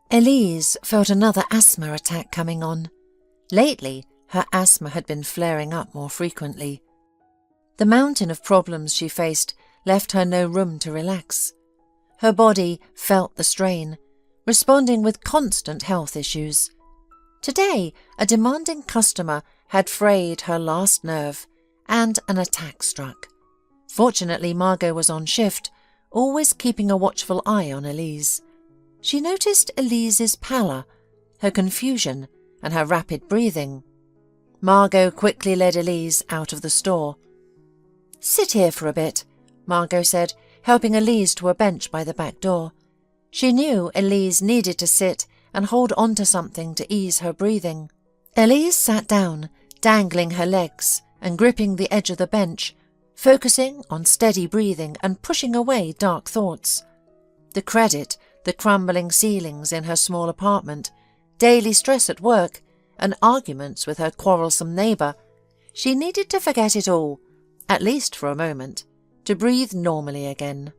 Elise felt another asthma attack coming on. Lately, her asthma had been flaring up more frequently. The mountain of problems she faced left her no room to relax. Her body felt the strain, responding with constant health issues. Today, a demanding customer had frayed her last nerve, and an attack struck. Fortunately, Margot was on shift, always keeping a watchful eye on Elise. She noticed Elise's pallor, her confusion, and her rapid breathing. Margot quickly led Elise out of the store. "Sit here for a bit," Margot said, helping Elise to a bench by the back door. She knew Elise needed to sit and hold on to something to ease her breathing. Elise sat down, dangling her legs and gripping the edge of the bench, focusing on steady breathing and pushing away dark thoughts. The credit, the crumbling ceilings in her small apartment, daily stress at work, and arguments with her quarrelsome neighbour. She needed to forget it all, at least for a moment, to breathe normally again.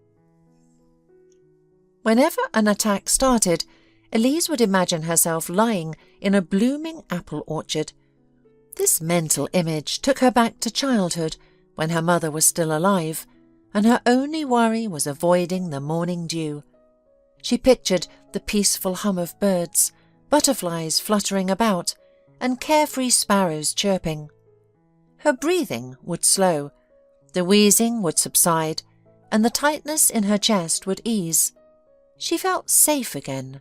Whenever an attack started, Elise would imagine herself lying in a blooming apple orchard. This mental image took her back to childhood, when her mother was still alive, and her only worry was avoiding the morning dew. She pictured the peaceful hum of birds, butterflies fluttering about, and carefree sparrows chirping. Her breathing would slow, the wheezing would subside, and the tightness in her chest would ease. She felt safe again.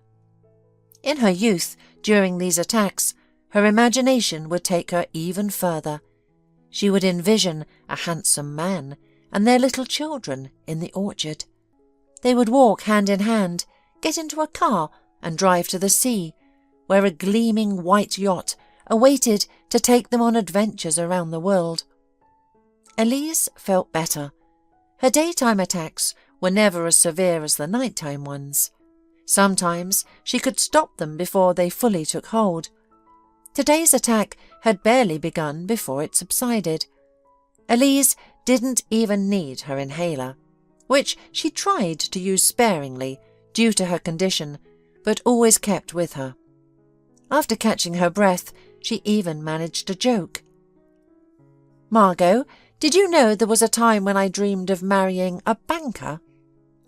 In her youth, during these attacks, her imagination would take her even further. She would envision a handsome man and their little children in the orchard. They would walk hand in hand, get into a car and drive to the sea, where a gleaming white yacht awaited to take them on adventures around the world. Elise felt better. Her daytime attacks were never as severe as the nighttime ones. Sometimes she could stop them before they fully took hold. Today's attack had barely begun before it subsided. Elise didn't even need her inhaler, which she tried to use sparingly due to her condition, but always kept with her. After catching her breath, she even managed a joke. "Margot, did you know there was a time when I dreamed of marrying a banker?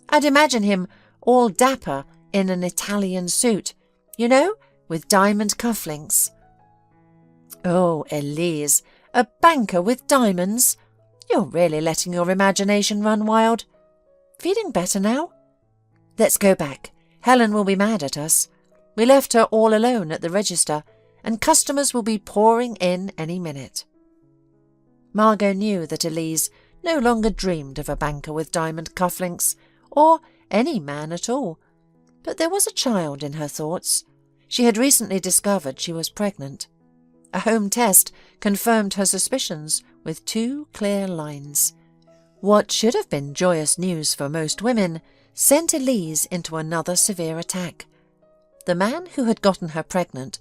I'd imagine him all dapper in an Italian suit, you know, with diamond cufflinks." "Oh, Elise, a banker with diamonds? You're really letting your imagination run wild. Feeling better now? Let's go back. Helen will be mad at us. We left her all alone at the register, and customers will be pouring in any minute." Margot knew that Elise no longer dreamed of a banker with diamond cufflinks, or any man at all. But there was a child in her thoughts. She had recently discovered she was pregnant. A home test confirmed her suspicions with 2 clear lines. What should have been joyous news for most women sent Elise into another severe attack. The man who had gotten her pregnant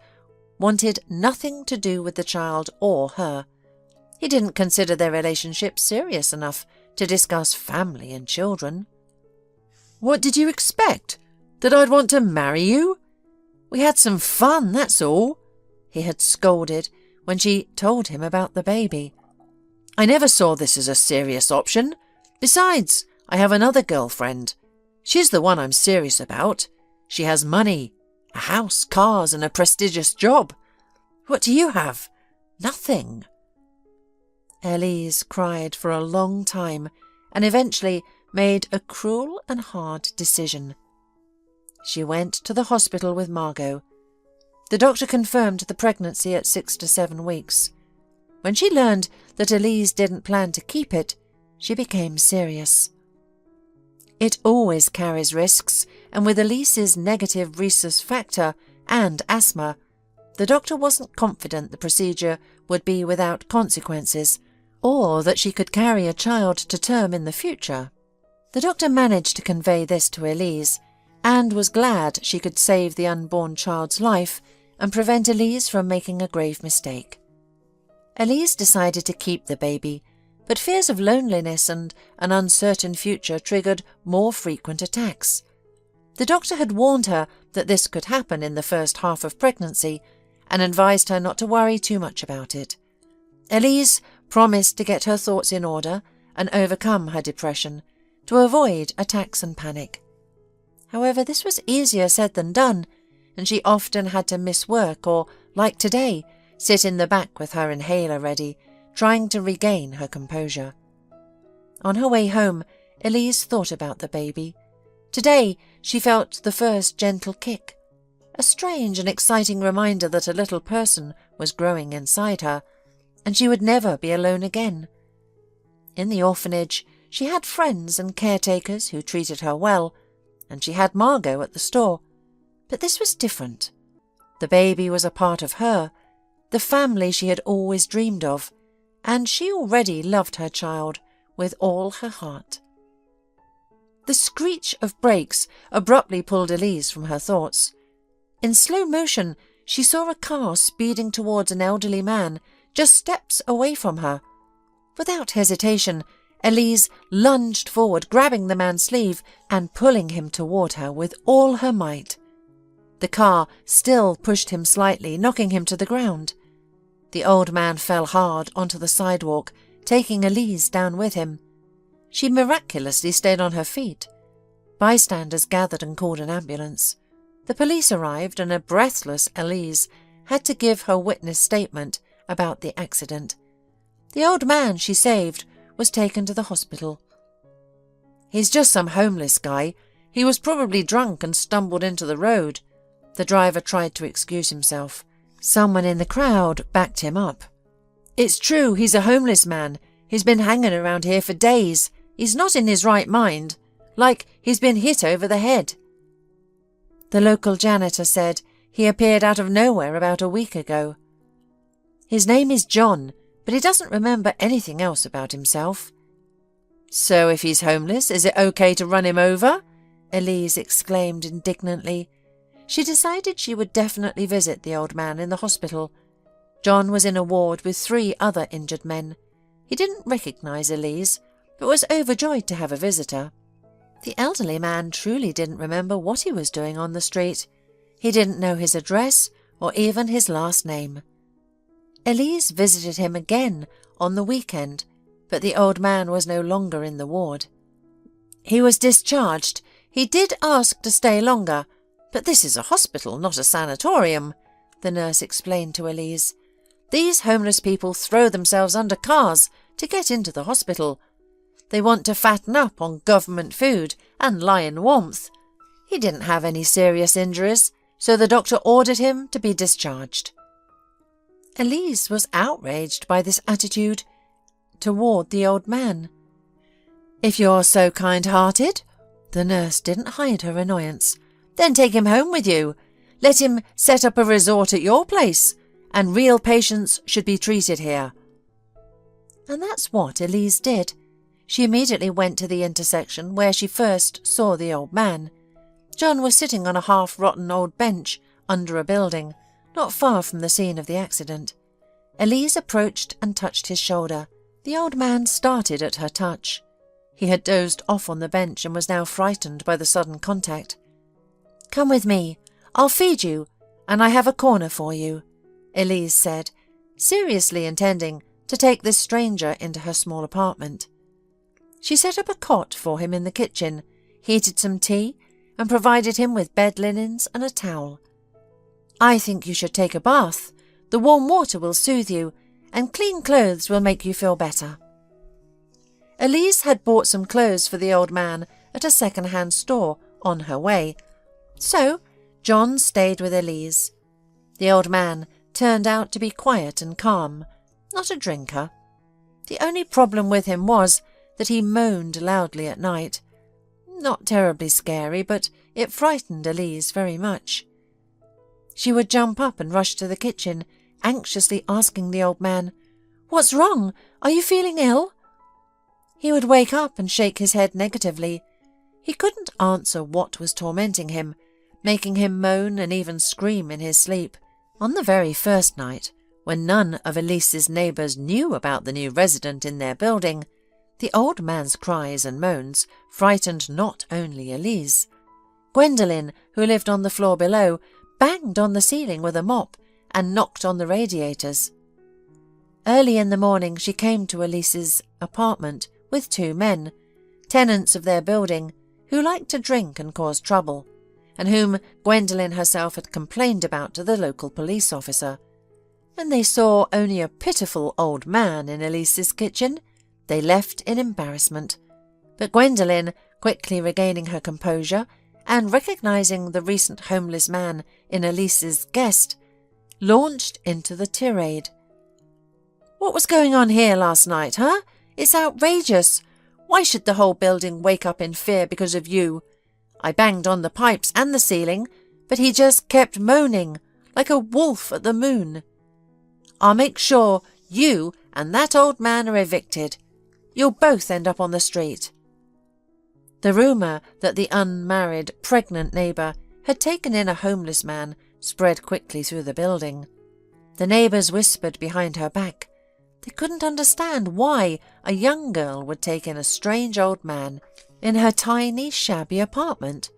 wanted nothing to do with the child or her. He didn't consider their relationship serious enough to discuss family and children. "What did you expect? That I'd want to marry you? We had some fun, that's all," he had scolded when she told him about the baby. "I never saw this as a serious option. Besides, I have another girlfriend. She's the one I'm serious about. She has money, a house, cars, and a prestigious job. What do you have? Nothing." Elise cried for a long time and eventually made a cruel and hard decision. She went to the hospital with Margot. The doctor confirmed the pregnancy at 6 to 7 weeks. When she learned that Elise didn't plan to keep it, she became serious. It always carries risks, and with Elise's negative rhesus factor and asthma, the doctor wasn't confident the procedure would be without consequences, or that she could carry a child to term in the future. The doctor managed to convey this to Elise, and was glad she could save the unborn child's life and prevent Elise from making a grave mistake. Elise decided to keep the baby, but fears of loneliness and an uncertain future triggered more frequent attacks. The doctor had warned her that this could happen in the first half of pregnancy and advised her not to worry too much about it. Elise promised to get her thoughts in order and overcome her depression to avoid attacks and panic. However, this was easier said than done, and she often had to miss work or, like today, sit in the back with her inhaler ready, trying to regain her composure. On her way home, Elise thought about the baby. Today, she felt the first gentle kick, a strange and exciting reminder that a little person was growing inside her, and she would never be alone again. In the orphanage, she had friends and caretakers who treated her well, and she had Margot at the store. But this was different. The baby was a part of her, the family she had always dreamed of, and she already loved her child with all her heart. The screech of brakes abruptly pulled Elise from her thoughts. In slow motion, she saw a car speeding towards an elderly man just steps away from her. Without hesitation, Elise lunged forward, grabbing the man's sleeve and pulling him toward her with all her might. The car still pushed him slightly, knocking him to the ground. The old man fell hard onto the sidewalk, taking Elise down with him. She miraculously stayed on her feet. Bystanders gathered and called an ambulance. The police arrived, and a breathless Elise had to give her witness statement about the accident. The old man she saved was taken to the hospital. "He's just some homeless guy. He was probably drunk and stumbled into the road." The driver tried to excuse himself. Someone in the crowd backed him up. "It's true, he's a homeless man. He's been hanging around here for days. He's not in his right mind. Like he's been hit over the head." The local janitor said he appeared out of nowhere about a week ago. "His name is John, but he doesn't remember anything else about himself." "So if he's homeless, is it okay to run him over?" Elise exclaimed indignantly. She decided she would definitely visit the old man in the hospital. John was in a ward with 3 other injured men. He didn't recognize Elise, but was overjoyed to have a visitor. The elderly man truly didn't remember what he was doing on the street. He didn't know his address or even his last name. Elise visited him again on the weekend, but the old man was no longer in the ward. "He was discharged. He did ask to stay longer, but this is a hospital, not a sanatorium," the nurse explained to Elise. "These homeless people throw themselves under cars to get into the hospital. They want to fatten up on government food and lie in warmth. He didn't have any serious injuries, so the doctor ordered him to be discharged." Elise was outraged by this attitude toward the old man. "If you're so kind-hearted," the nurse didn't hide her annoyance, "then take him home with you. Let him set up a resort at your place, and real patients should be treated here." And that's what Elise did. She immediately went to the intersection where she first saw the old man. John was sitting on a half-rotten old bench under a building, not far from the scene of the accident. Elise approached and touched his shoulder. The old man started at her touch. He had dozed off on the bench and was now frightened by the sudden contact. "Come with me. I'll feed you, and I have a corner for you," Elise said, seriously intending to take this stranger into her small apartment. She set up a cot for him in the kitchen, heated some tea, and provided him with bed linens and a towel. "I think you should take a bath. The warm water will soothe you, and clean clothes will make you feel better." Elise had bought some clothes for the old man at a second-hand store on her way, so John stayed with Elise. The old man turned out to be quiet and calm, not a drinker. The only problem with him was that he moaned loudly at night. Not terribly scary, but it frightened Elise very much. She would jump up and rush to the kitchen, anxiously asking the old man, "What's wrong? Are you feeling ill?" He would wake up and shake his head negatively. He couldn't answer what was tormenting him, making him moan and even scream in his sleep. On the very first night, when none of Elise's neighbours knew about the new resident in their building, the old man's cries and moans frightened not only Elise. Gwendolen, who lived on the floor below, banged on the ceiling with a mop and knocked on the radiators. Early in the morning she came to Elise's apartment with two men, tenants of their building, who liked to drink and cause trouble, and whom Gwendolen herself had complained about to the local police officer. When they saw only a pitiful old man in Elise's kitchen, they left in embarrassment. But Gwendolen, quickly regaining her composure and recognizing the recent homeless man in Elise's guest, launched into the tirade. "What was going on here last night, huh? It's outrageous. Why should the whole building wake up in fear because of you? I banged on the pipes and the ceiling, but he just kept moaning, like a wolf at the moon. I'll make sure you and that old man are evicted. You'll both end up on the street." The rumour that the unmarried, pregnant neighbour had taken in a homeless man spread quickly through the building. The neighbours whispered behind her back. They couldn't understand why a young girl would take in a strange old man in her tiny, shabby apartment.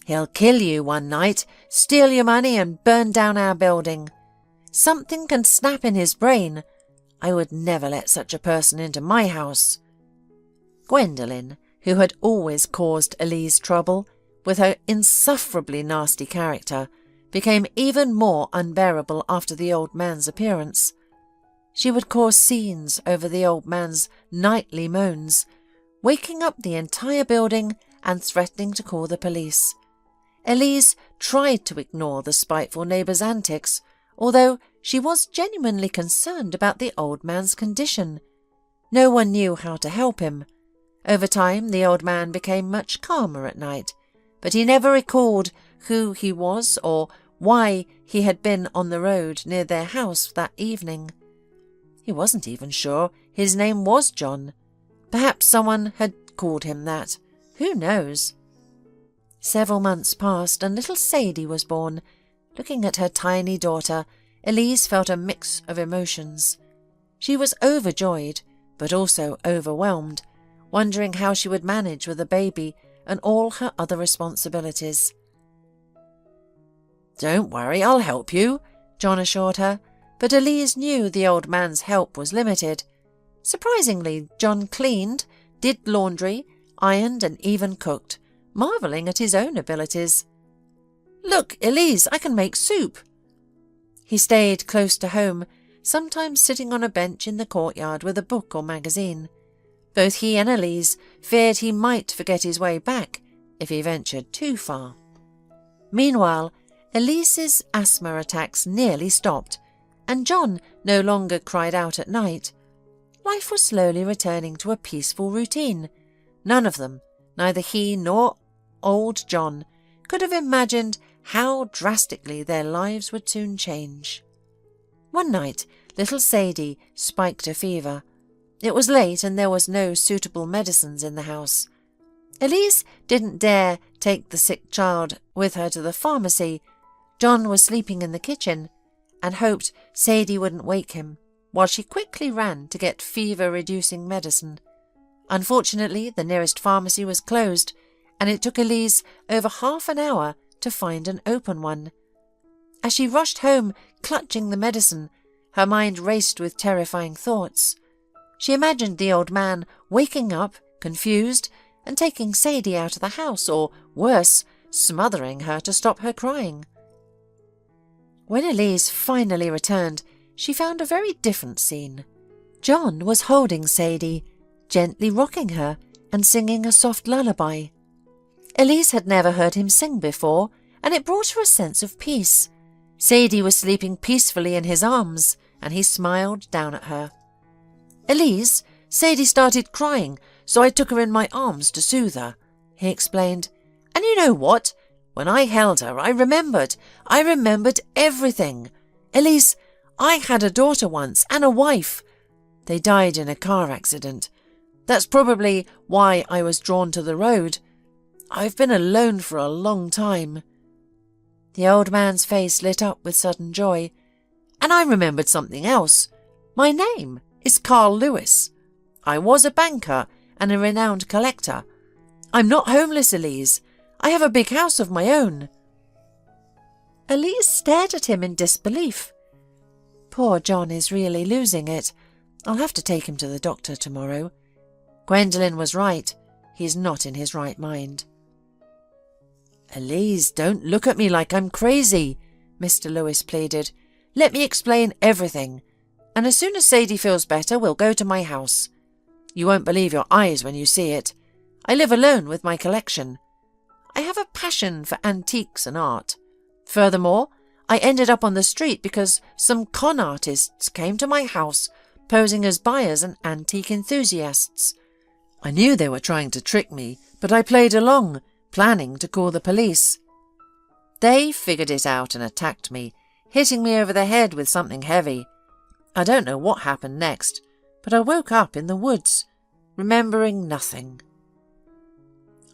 "He'll kill you one night, steal your money and burn down our building. Something can snap in his brain. I would never let such a person into my house." Gwendolen, who had always caused Elise trouble with her insufferably nasty character, became even more unbearable after the old man's appearance. She would cause scenes over the old man's nightly moans, waking up the entire building and threatening to call the police. Elise tried to ignore the spiteful neighbour's antics, although she was genuinely concerned about the old man's condition. No one knew how to help him. Over time, the old man became much calmer at night, but he never recalled who he was or why he had been on the road near their house that evening. He wasn't even sure his name was John. Perhaps someone had called him that. Who knows? Several months passed and little Sadie was born. Looking at her tiny daughter, Elise felt a mix of emotions. She was overjoyed, but also overwhelmed, wondering how she would manage with a baby and all her other responsibilities. "Don't worry, I'll help you," John assured her, but Elise knew the old man's help was limited. Surprisingly, John cleaned, did laundry, ironed and even cooked, marvelling at his own abilities. "Look, Elise, I can make soup." He stayed close to home, sometimes sitting on a bench in the courtyard with a book or magazine. Both he and Elise feared he might forget his way back if he ventured too far. Meanwhile, Elise's asthma attacks nearly stopped, and John no longer cried out at night. Life was slowly returning to a peaceful routine. None of them, neither he nor old John, could have imagined how drastically their lives would soon change. One night, little Sadie spiked a fever. It was late and there was no suitable medicines in the house. Elise didn't dare take the sick child with her to the pharmacy. John was sleeping in the kitchen and hoped Sadie wouldn't wake him, while she quickly ran to get fever-reducing medicine. Unfortunately, the nearest pharmacy was closed, and it took Elise over half an hour to find an open one. As she rushed home, clutching the medicine, her mind raced with terrifying thoughts. She imagined the old man waking up, confused, and taking Sadie out of the house, or worse, smothering her to stop her crying. When Elise finally returned, she found a very different scene. John was holding Sadie, gently rocking her and singing a soft lullaby. Elise had never heard him sing before, and it brought her a sense of peace. Sadie was sleeping peacefully in his arms, and he smiled down at her. "Elise, Sadie started crying, so I took her in my arms to soothe her," he explained. "And you know what? When I held her, I remembered everything. Elise, I had a daughter once and a wife. They died in a car accident. That's probably why I was drawn to the road. I've been alone for a long time." The old man's face lit up with sudden joy. "And I remembered something else. My name is Carl Lewis. I was a banker and a renowned collector. I'm not homeless, Elise. I have a big house of my own." Elise stared at him in disbelief. Poor John is really losing it. I'll have to take him to the doctor tomorrow. Gwendolen was right. He's not in his right mind. "Elise, don't look at me like I'm crazy," Mr. Lewis pleaded. "Let me explain everything. And as soon as Sadie feels better, we'll go to my house. You won't believe your eyes when you see it. I live alone with my collection. I have a passion for antiques and art. Furthermore, I ended up on the street because some con artists came to my house posing as buyers and antique enthusiasts. I knew they were trying to trick me, but I played along, planning to call the police. They figured it out and attacked me, hitting me over the head with something heavy. I don't know what happened next, but I woke up in the woods, remembering nothing.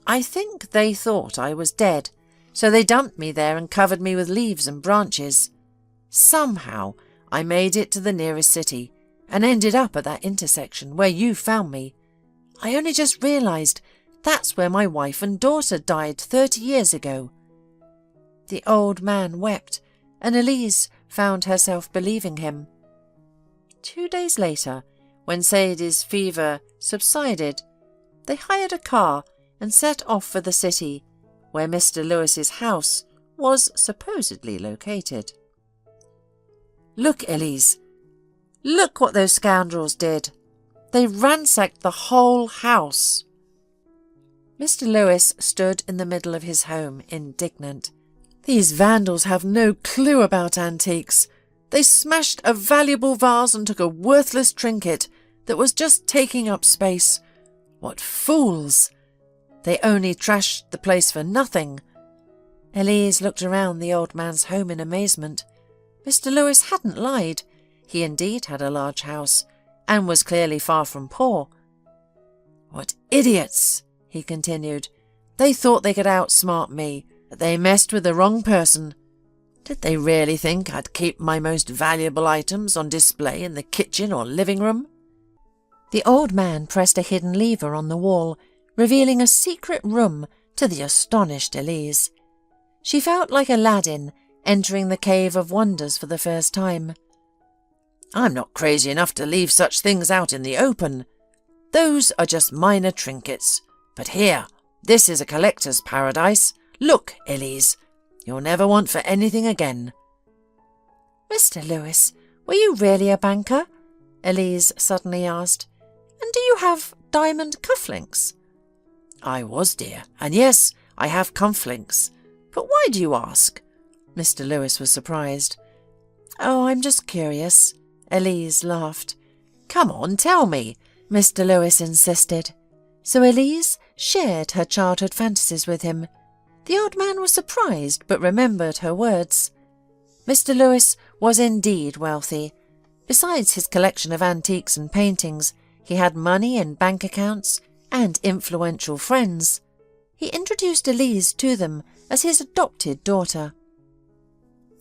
I think they thought I was dead, so they dumped me there and covered me with leaves and branches. Somehow I made it to the nearest city and ended up at that intersection where you found me. I only just realised that's where my wife and daughter died 30 years ago." The old man wept, and Elise found herself believing him. 2 days later, when Sadie's fever subsided, they hired a car and set off for the city, where Mr. Lewis's house was supposedly located. "Look, Elise. Look what those scoundrels did. They ransacked the whole house." Mr. Lewis stood in the middle of his home, indignant. "These vandals have no clue about antiques. They smashed a valuable vase and took a worthless trinket that was just taking up space. What fools! They only trashed the place for nothing." Elise looked around the old man's home in amazement. Mr. Lewis hadn't lied. He indeed had a large house, and was clearly far from poor. "What idiots!" he continued. "They thought they could outsmart me, but they messed with the wrong person. Did they really think I'd keep my most valuable items on display in the kitchen or living room?" The old man pressed a hidden lever on the wall, revealing a secret room to the astonished Elise. She felt like Aladdin entering the Cave of Wonders for the first time. "I'm not crazy enough to leave such things out in the open. Those are just minor trinkets. But here, this is a collector's paradise. Look, Elise, you'll never want for anything again." "Mr. Lewis, were you really a banker?" Elise suddenly asked. "And do you have diamond cufflinks?" "I was, dear, and yes, I have cufflinks. But why do you ask?" Mr. Lewis was surprised. "Oh, I'm just curious." Elise laughed. "Come on, tell me," Mr. Lewis insisted. So Elise shared her childhood fantasies with him. The old man was surprised, but remembered her words. Mr. Lewis was indeed wealthy. Besides his collection of antiques and paintings, he had money in bank accounts and influential friends. He introduced Elise to them as his adopted daughter.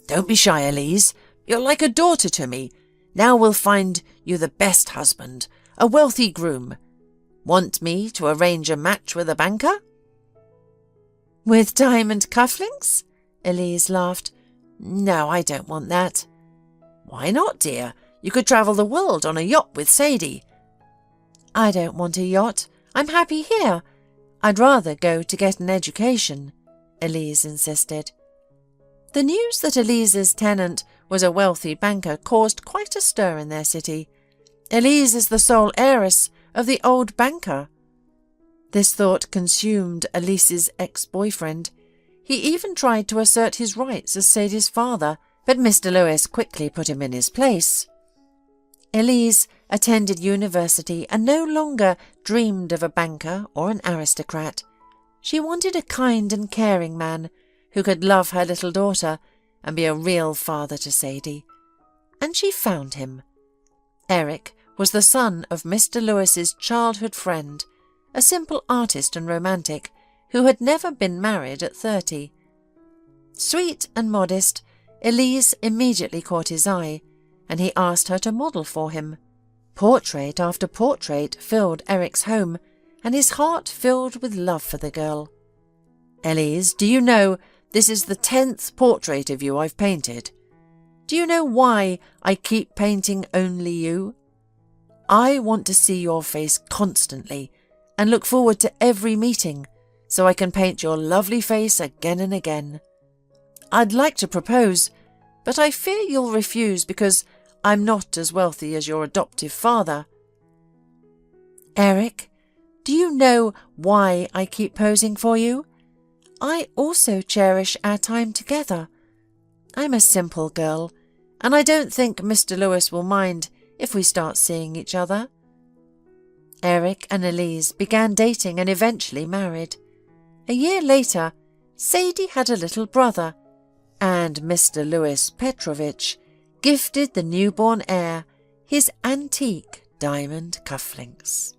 "Don't be shy, Elise. You're like a daughter to me. Now we'll find you the best husband, a wealthy groom. Want me to arrange a match with a banker?" "With diamond cufflinks?" Elise laughed. "No, I don't want that." "Why not, dear? You could travel the world on a yacht with Sadie." "I don't want a yacht. I'm happy here. I'd rather go to get an education," Elise insisted. The news that Elise's tenant was a wealthy banker caused quite a stir in their city. Elise is the sole heiress of the old banker. This thought consumed Elise's ex-boyfriend. He even tried to assert his rights as Sadie's father, but Mr. Lewis quickly put him in his place. Elise attended university and no longer dreamed of a banker or an aristocrat. She wanted a kind and caring man who could love her little daughter and be a real father to Sadie. And she found him. Eric was the son of Mr. Lewis's childhood friend, a simple artist and romantic who had never been married at 30. Sweet and modest, Elise immediately caught his eye, and he asked her to model for him. Portrait after portrait filled Eric's home, and his heart filled with love for the girl. Elise, do you know this is the 10th portrait of you I've painted? Do you know why I keep painting only you? I want to see your face constantly and look forward to every meeting so I can paint your lovely face again and again. I'd like to propose, but I fear you'll refuse because I'm not as wealthy as your adoptive father. Eric, do you know why I keep posing for you? I also cherish our time together. I'm a simple girl, and I don't think Mr. Lewis will mind if we start seeing each other. Eric and Elise began dating and eventually married. A year later, Sadie had a little brother, and Mr. Lewis Petrovich gifted the newborn heir his antique diamond cufflinks.